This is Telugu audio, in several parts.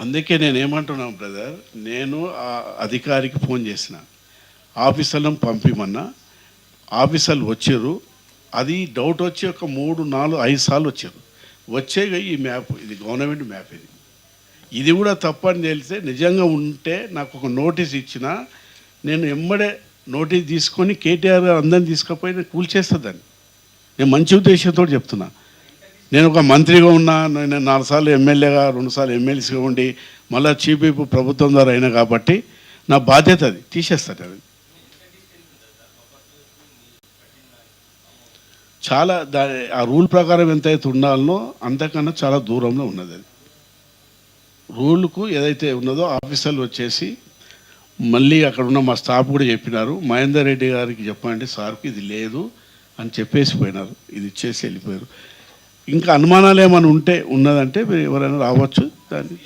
అందుకే నేనేమంటున్నాను బ్రదర్, నేను ఆ అధికారికి ఫోన్ చేసిన, ఆఫీసర్లను పంపిమన్నా, ఆఫీసర్లు వచ్చారు. అది డౌట్ వచ్చి ఒక 3, 4, 5 సార్లు వచ్చారు. వచ్చేగా ఈ మ్యాప్, ఇది గవర్నమెంట్ మ్యాప్, ఇది కూడా తప్పని తెలిస్తే నిజంగా ఉంటే నాకు ఒక నోటీస్ ఇచ్చినా నేను ఎమ్మడే నోటీస్ తీసుకొని కేటీఆర్ గారు అందరిని తీసుకుపోయి నేను కూల్చేస్తుందని నేను మంచి ఉద్దేశంతో చెప్తున్నా. నేను ఒక మంత్రిగా ఉన్నా, నేను 4 సార్లు ఎమ్మెల్యేగా, 2 సార్లు ఎమ్మెల్సీగా ఉండి మళ్ళీ చీఫ్ విప్ ప్రభుత్వం ద్వారా అయినా కాబట్టి నా బాధ్యత అది తీసేస్తాను. అది చాలా ఆ రూల్ ప్రకారం ఎంతైతే ఉండాలనో అంతకన్నా చాలా దూరంలో ఉన్నది. అది రూల్కు ఏదైతే ఉన్నదో ఆఫీసర్లు వచ్చేసి మళ్ళీ అక్కడ ఉన్న మా స్టాఫ్ కూడా చెప్పినారు, మహేందర్ రెడ్డి గారికి చెప్పండి సార్కి ఇది లేదు అని చెప్పేసి పోయినారు, ఇది ఇచ్చేసి వెళ్ళిపోయారు. ఇంకా అనుమానాలు ఏమైనా ఉంటే ఉన్నదంటే మీరు ఎవరైనా రావచ్చు. దాన్ని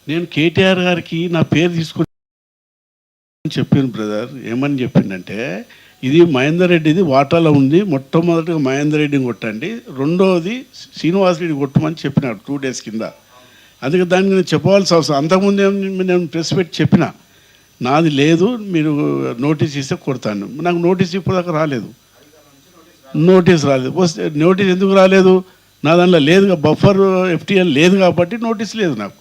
నేను కేటీఆర్ గారికి నా పేరు తీసుకుని చెప్పాను బ్రదర్. ఏమని చెప్పిందంటే, ఇది మహేందర్ రెడ్డిది వాటాలో ఉంది, మొట్టమొదటిగా మహేందర్ రెడ్డిని కొట్టండి, రెండోది శ్రీనివాసరెడ్డి కొట్టమని చెప్పినాడు 2 డేస్ కింద. అందుకే దానికి నేను చెప్పవలసిన అవసరం, అంతకుముందే నేను ప్రెస్ పెట్టి చెప్పిన నాది లేదు, మీరు నోటీస్ ఇస్తే కొడతాను. నాకు నోటీస్ ఇప్పటిదాకా రాలేదు. నోటీస్ రాలేదు. వస్తే నోటీస్ ఎందుకు రాలేదు? నా దాంట్లో లేదు, బఫర్ ఎఫ్టీఎల్ లేదు కాబట్టి నోటీస్ లేదు నాకు.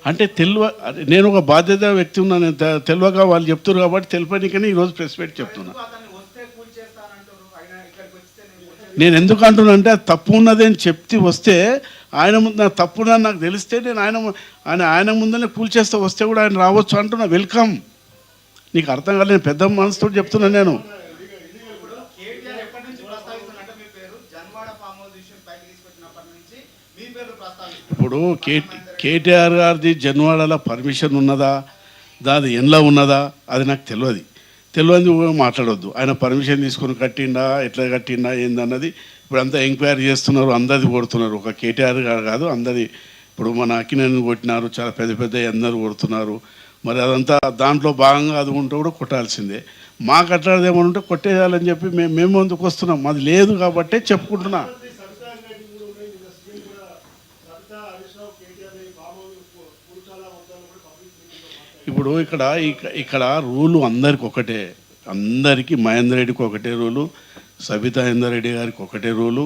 అంటే నేను ఒక బాధ్యత వ్యక్తి ఉన్నాను, తెలియక వాళ్ళు చెప్తున్నారు కాబట్టి తెలిపనికనే ఈరోజు ప్రెస్ పెట్టి చెప్తున్నా. నేను ఎందుకు అంటున్నా అంటే అది తప్పు ఉన్నది అని చెప్తే వస్తే ఆయన ముందు నాకు తప్పు ఉన్నది నాకు తెలిస్తే నేను ఆయన ముందనే కూల్చేస్తే వస్తే కూడా ఆయన రావచ్చు అంటున్నా. వెల్కమ్. నీకు అర్థం కాలేదు, నేను పెద్ద మనసుతో చెప్తున్నా. నేను ఇప్పుడు కేటీఆర్ గారిది జన్వాడలో పర్మిషన్ ఉన్నదా, దాని ఎండ్లో ఉన్నదా, అది నాకు తెలియదు మాట్లాడొద్దు. ఆయన పర్మిషన్ తీసుకొని కట్టిండా, ఎట్లా కట్టిండా ఏందన్నది ఇప్పుడు అంతా ఎంక్వైరీ చేస్తున్నారు, అందరిది కొడుతున్నారు. ఒక కేటీఆర్ గారు కాదు, అందరి. ఇప్పుడు మన అక్కినేని కొట్టినారు, చాలా పెద్ద పెద్ద అందరు కొడుతున్నారు. మరి అదంతా దాంట్లో భాగంగా అది ఉంటే కూడా కొట్టాల్సిందే. మాకు అట్లాంటిది ఏమైనా ఉంటే కొట్టేయాలని చెప్పి మేము ముందుకు వస్తున్నాం. అది లేదు కాబట్టే చెప్పుకుంటున్నా. ఇప్పుడు ఇక్కడ రూలు అందరికి ఒకటే, అందరికీ మహేందర్ రెడ్డికి ఒకటే రూలు, సబితా ఇందర్ రెడ్డి గారికి ఒకటే రూలు,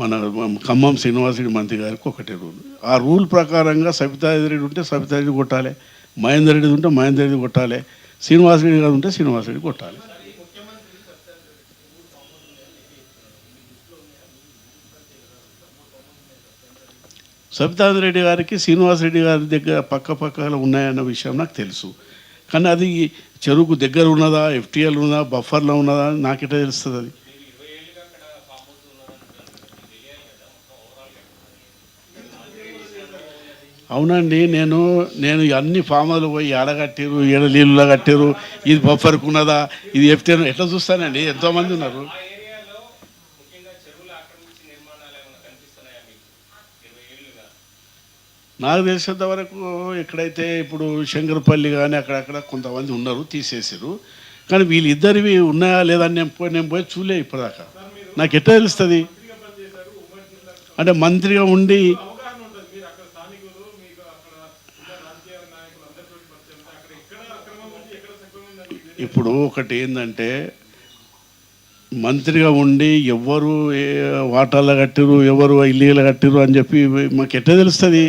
మన ఖమ్మం శ్రీనివాసరెడ్డి మంత్రి గారికి ఒకటే రూలు. ఆ రూల్ ప్రకారంగా సబితా రెడ్డి ఉంటే సబితా రెడ్డి కొట్టాలి, మహేందర్ రెడ్డి ఉంటే మహేందర్ రెడ్డి కొట్టాలి, శ్రీనివాసరెడ్డి గారు ఉంటే శ్రీనివాసరెడ్డి కొట్టాలి. సబితారెడ్డి గారికి శ్రీనివాసరెడ్డి గారి దగ్గర పక్కలో ఉన్నాయన్న విషయం నాకు తెలుసు. కానీ అది చెరువుకు దగ్గర ఉన్నదా, ఎఫ్టీఎల్ ఉన్నదా, బఫర్లో ఉన్నదా నాకెట్లా తెలుస్తుంది? అది అవునండి. నేను అన్ని ఫామాలు పోయి ఆడగట్టారు, ఏడ నీళ్ళలో కట్టారు, ఇది బఫర్కు ఉన్నదా, ఇది ఎఫ్టీఎల్ ఎట్లా చూస్తానండి? ఎంతోమంది ఉన్నారు. నాకు తెలిసినంత వరకు ఎక్కడైతే ఇప్పుడు శంకరపల్లి కానీ అక్కడక్కడ కొంతమంది ఉన్నారు, తీసేసారు. కానీ వీళ్ళిద్దరివి ఉన్నాయా లేదా అని నేను పోయి చూలే ఇప్పటిదాకా. నాకు ఎట్లా తెలుస్తుంది? అంటే మంత్రిగా ఉండి ఇప్పుడు ఒకటి ఏంటంటే, మంత్రిగా ఉండి ఎవరు వాటాల్లో కట్టిరు, ఎవరు ఇల్లీగల్ కట్టిరు అని చెప్పి మాకు ఎట్లా తెలుస్తుంది?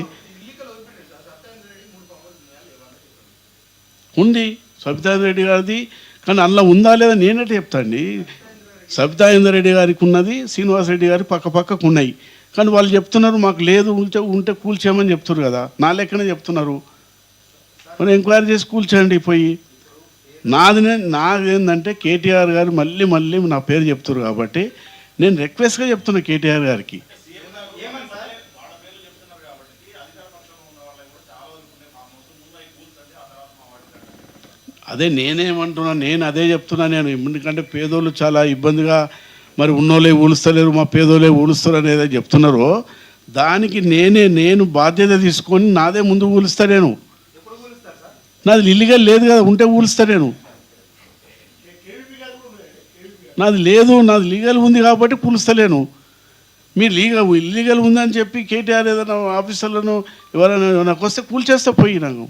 ఉంది సబితా రెడ్డి గారిది, కానీ అందులో ఉందా లేదా నేనట్టు చెప్తాండి. సబితా ఇందర్ రెడ్డి గారికి ఉన్నది, శ్రీనివాసరెడ్డి గారి పక్కకు ఉన్నాయి. కానీ వాళ్ళు చెప్తున్నారు మాకు లేదు, ఉంటే కూల్చేయమని చెప్తున్నారు కదా, నా లెక్కనే చెప్తున్నారు. మరి ఎంక్వైరీ చేసి కూల్చేయండి పోయి. నాదేంటంటే కేటీఆర్ గారు మళ్ళీ నా పేరు చెప్తున్నారు కాబట్టి నేను రిక్వెస్ట్గా చెప్తున్నా కేటీఆర్ గారికి. అదే నేనేమంటున్నా, నేను అదే చెప్తున్నా. నేను ఎందుకంటే పేదోళ్ళు చాలా ఇబ్బందిగా, మరి ఉన్నోళ్ళే ఊలుస్తలేరు, మా పేదోళ్ళే ఊలుస్తారు అనేది చెప్తున్నారో దానికి నేను బాధ్యత తీసుకొని నాదే ముందు ఊలుస్తా. నేను నాది ఇల్లీగల్ లేదు కదా, ఉంటే ఊలుస్తా నేను. నాది లేదు, నాది లీగల్ ఉంది కాబట్టి కూలుస్తలేను. మీరు ఇల్లీగల్ ఉందని చెప్పి కేటీఆర్ ఏదైనా ఆఫీసర్లను ఎవరైనా నాకు వస్తే కూల్చేస్తే పోయి నాకు